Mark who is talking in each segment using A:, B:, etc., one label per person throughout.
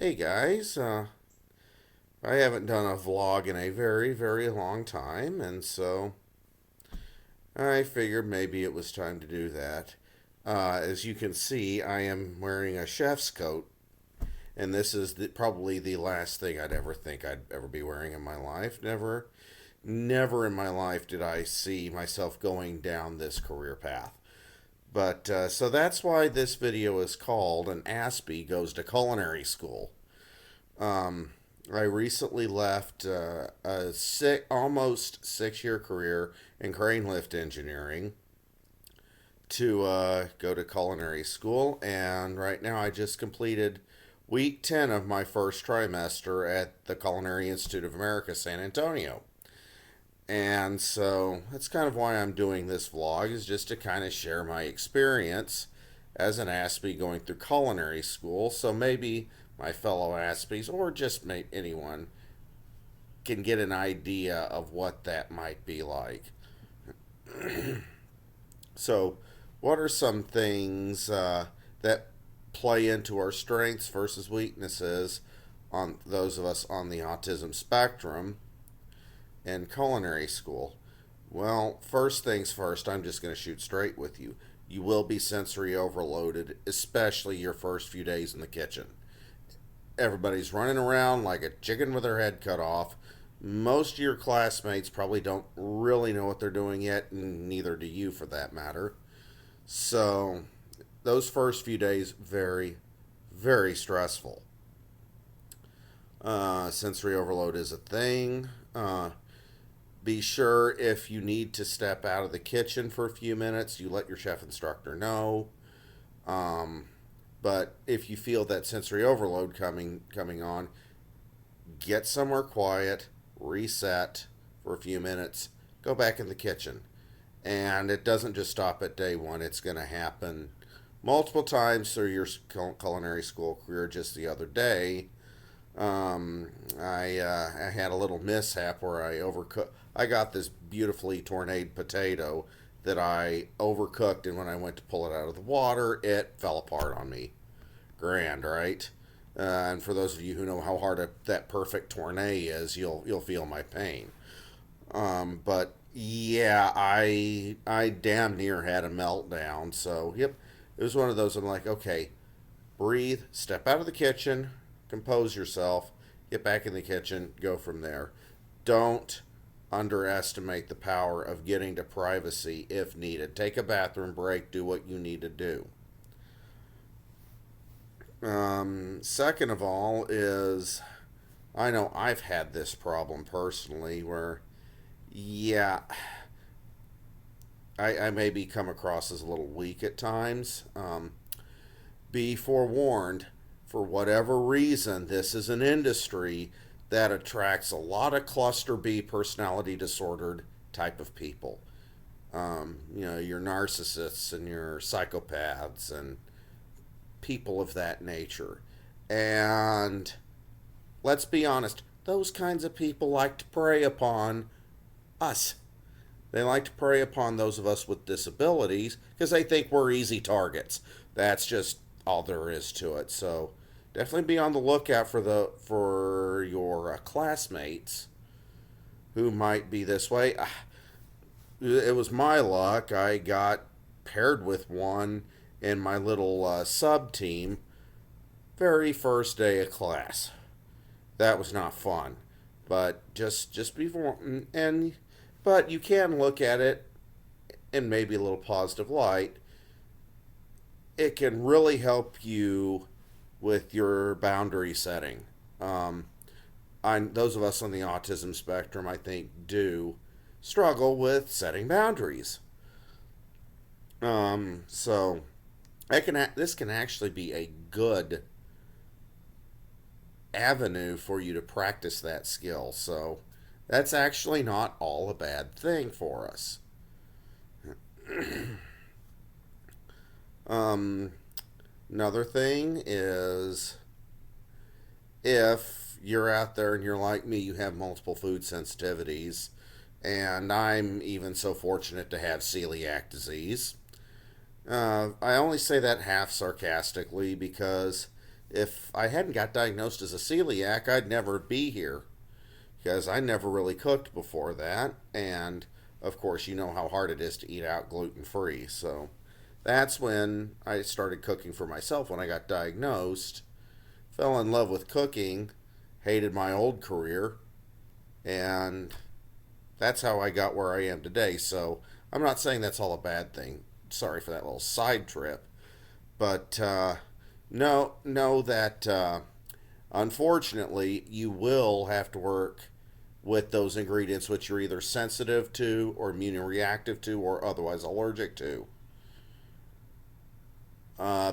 A: Hey guys, I haven't done a vlog in a very, very long time, and so I figured maybe it was time to do that. As you can see, I am wearing a chef's coat, and this is probably the last thing I'd ever think I'd ever be wearing in my life. Never in my life did I see myself going down this career path. But so that's why this video is called "An Aspie Goes to Culinary School." Um, I recently left almost 6 year career in crane lift engineering to go to culinary school, and right now I just completed week 10 of my first trimester at the Culinary Institute of America, San Antonio. And so that's kind of why I'm doing this vlog, is just to kind of share my experience as an Aspie going through culinary school. So maybe my fellow Aspies, or just anyone, can get an idea of what that might be like. So, what are some things that play into our strengths versus weaknesses on those of us on the autism spectrum in culinary school? Well, first things first, I'm just going to shoot straight with you. You will be sensory overloaded, especially your first few days in the kitchen. Everybody's running around like a chicken with their head cut off. Most of your classmates probably don't really know what they're doing yet, and neither do you for that matter. So, those first few days, very, very stressful. Sensory overload is a thing. Be sure if you need to step out of the kitchen for a few minutes, you let your chef instructor know. But if you feel that sensory overload coming on, get somewhere quiet, reset for a few minutes, go back in the kitchen. And it doesn't just stop at day one. It's going to happen multiple times through your culinary school career. Just the other day, I had a little mishap where I overcooked. I got this beautifully tornado potato that I overcooked, and when I went to pull it out of the water, it fell apart on me. Grand, right? And for those of you who know how hard that perfect tornado is, you'll feel my pain. But yeah, I damn near had a meltdown. So yep, it was one of those. I'm like, okay, breathe, step out of the kitchen, compose yourself, get back in the kitchen, go from there. Don't underestimate the power of getting to privacy if needed. Take a bathroom break, do what you need to do. Second of all is, I know I've had this problem personally where, yeah, I maybe come across as a little weak at times. Be forewarned, for whatever reason, this is an industry that attracts a lot of cluster B personality disordered type of people. Your narcissists and your psychopaths and people of that nature. And let's be honest, those kinds of people like to prey upon us. They like to prey upon those of us with disabilities because they think we're easy targets. That's just all there is to it. So definitely be on the lookout for your classmates who might be this way. It was my luck. I got paired with one in my little sub team very first day of class. That was not fun, but just before and but you can look at it in maybe a little positive light. It can really help you with your boundary setting. Those of us on the autism spectrum, I think, do struggle with setting boundaries. So this can actually be a good avenue for you to practice that skill. So that's actually not all a bad thing for us. Another thing is, if you're out there and you're like me, you have multiple food sensitivities, and I'm even so fortunate to have celiac disease. I only say that half sarcastically because if I hadn't got diagnosed as a celiac, I'd never be here because I never really cooked before that. And of course, you know how hard it is to eat out gluten free. So that's when I started cooking for myself when I got diagnosed. Fell in love with cooking, hated my old career, and that's how I got where I am today. So I'm not saying that's all a bad thing. Sorry for that little side trip. But know that unfortunately you will have to work with those ingredients which you're either sensitive to or immune reactive to or otherwise allergic to.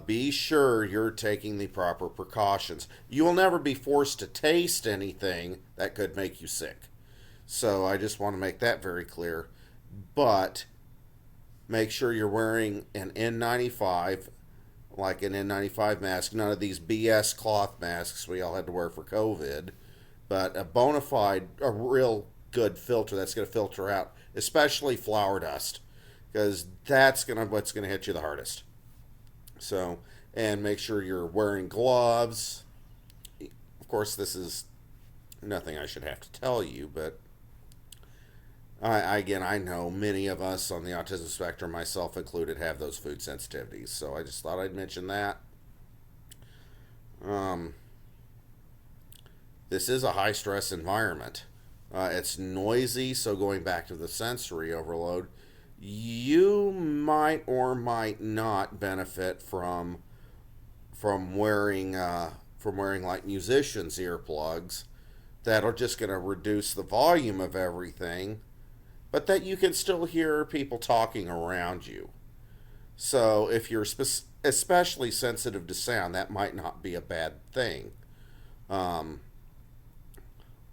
A: Be sure you're taking the proper precautions. You will never be forced to taste anything that could make you sick. So I just want to make that very clear. But make sure you're wearing an N95, like an N95 mask, none of these BS cloth masks we all had to wear for COVID, but a bona fide, a real good filter that's going to filter out, especially flour dust, because that's what's going to hit you the hardest. So, and make sure you're wearing gloves. Of course, this is nothing I should have to tell you, but I know many of us on the autism spectrum, myself included, have those food sensitivities. So I just thought I'd mention that. Um, this is a high stress environment. It's noisy, so going back to the sensory overload, you might or might not benefit from wearing like musicians' earplugs that are just going to reduce the volume of everything, but that you can still hear people talking around you. So if you're especially sensitive to sound, that might not be a bad thing. Um,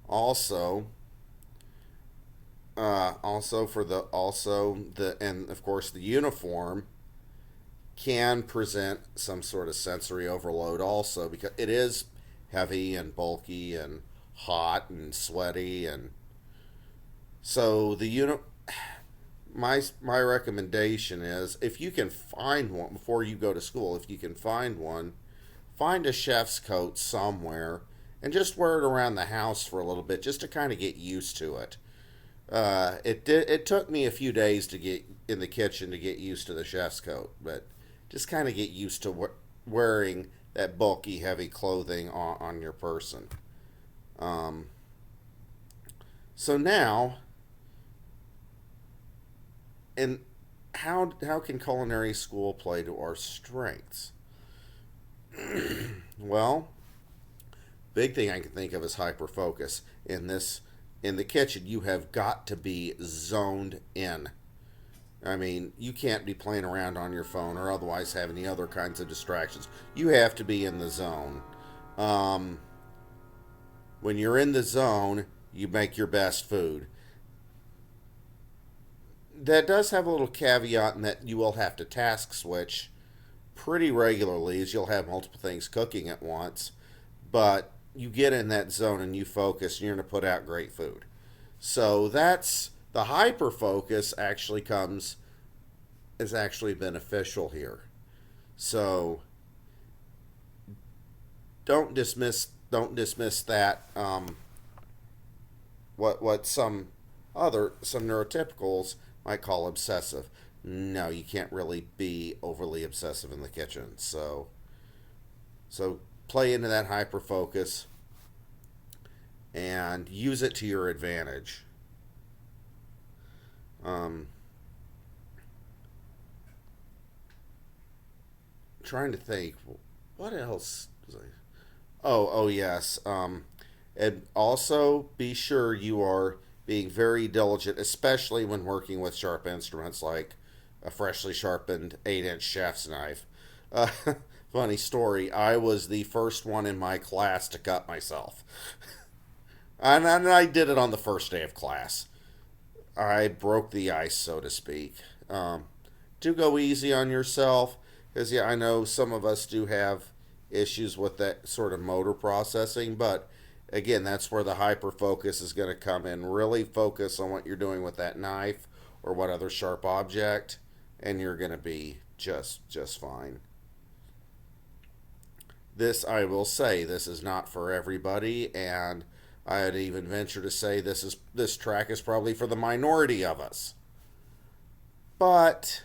A: also, and of course the uniform can present some sort of sensory overload also because it is heavy and bulky and hot and sweaty, and so my recommendation is, if you can find one before you go to school, if you can find one, find a chef's coat somewhere and just wear it around the house for a little bit just to kind of get used to it. It took me a few days to get in the kitchen to get used to the chef's coat, but just kind of get used to wearing that bulky, heavy clothing on your person. Um, so now, and how can culinary school play to our strengths? Well, big thing I can think of is hyper focus. In the kitchen, you have got to be zoned in. I mean, you can't be playing around on your phone or otherwise have any other kinds of distractions. You have to be in the zone. Um, when you're in the zone, you make your best food. That does have a little caveat in that you will have to task switch pretty regularly, as you'll have multiple things cooking at once. But you get in that zone and you focus, and you're going to put out great food. So that's the hyper focus is actually beneficial here. So don't dismiss that. What some neurotypicals might call obsessive. No, you can't really be overly obsessive in the kitchen. So play into that hyper focus and use it to your advantage. Um, Trying to think, what else was I? Oh yes. And also be sure you are being very diligent, especially when working with sharp instruments like a freshly sharpened 8-inch chef's knife. Uh, Funny story, I was the first one in my class to cut myself. And I did it on the first day of class. I broke the ice, so to speak. Do go easy on yourself, because, yeah, I know some of us do have issues with that sort of motor processing, but again, that's where the hyper focus is going to come in. Really focus on what you're doing with that knife or what other sharp object, and you're going to be just fine. This, I will say, this is not for everybody, and I'd even venture to say this track is probably for the minority of us. But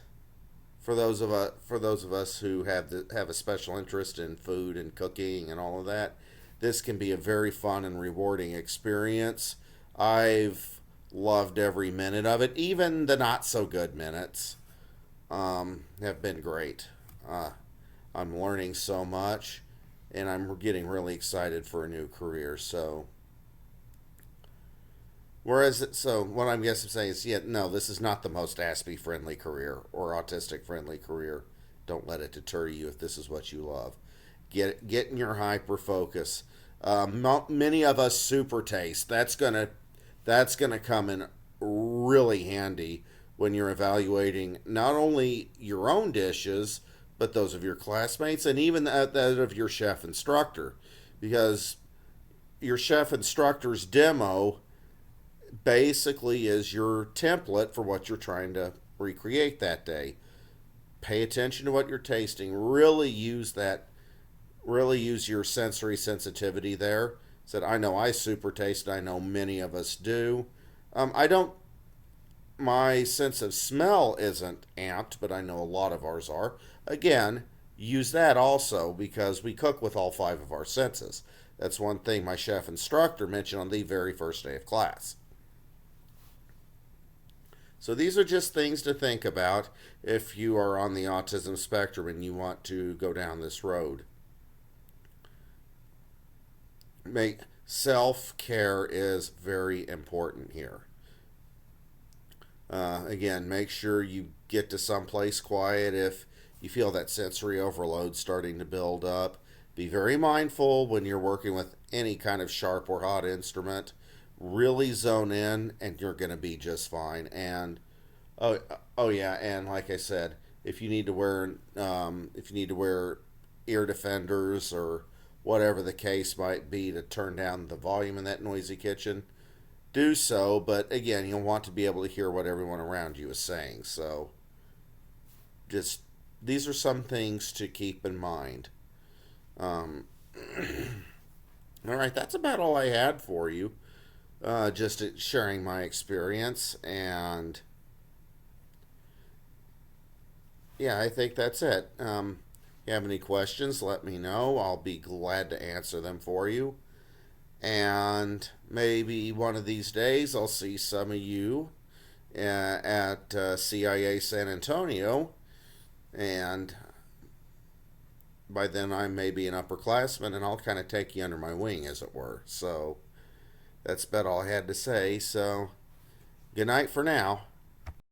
A: for those of us who have a special interest in food and cooking and all of that, this can be a very fun and rewarding experience. I've loved every minute of it, even the not so good minutes have been great. I'm learning so much, and I'm getting really excited for a new career. So what I'm guessing saying is, yeah, no, this is not the most Aspie friendly career or autistic friendly career. Don't let it deter you if this is what you love. Get in your hyper focus. Many of us super taste. That's gonna come in really handy when you're evaluating not only your own dishes but those of your classmates and even that of your chef instructor, because your chef instructor's demo basically is your template for what you're trying to recreate that day. Pay attention to what you're tasting. Really use your sensory sensitivity there. Said, I know I super taste. I know many of us do. I don't. My sense of smell isn't amped, but I know a lot of ours are. Again, use that also because we cook with all five of our senses. That's one thing my chef instructor mentioned on the very first day of class. So these are just things to think about if you are on the autism spectrum and you want to go down this road. Make self-care is very important here. Again, make sure you get to someplace quiet if you feel that sensory overload starting to build up. Be very mindful when you're working with any kind of sharp or hot instrument. Really zone in, and you're going to be just fine. And oh, oh yeah, and like I said, if you need to wear ear defenders or whatever the case might be to turn down the volume in that noisy kitchen, do so. But again, you'll want to be able to hear what everyone around you is saying. So, just these are some things to keep in mind. Um, all right, that's about all I had for you. Just sharing my experience, and yeah, I think that's it. You have any questions, let me know. I'll be glad to answer them for you. And maybe one of these days I'll see some of you at CIA San Antonio, and by then I may be an upperclassman, and I'll kind of take you under my wing, as it were. So that's about all I had to say. So good night for now.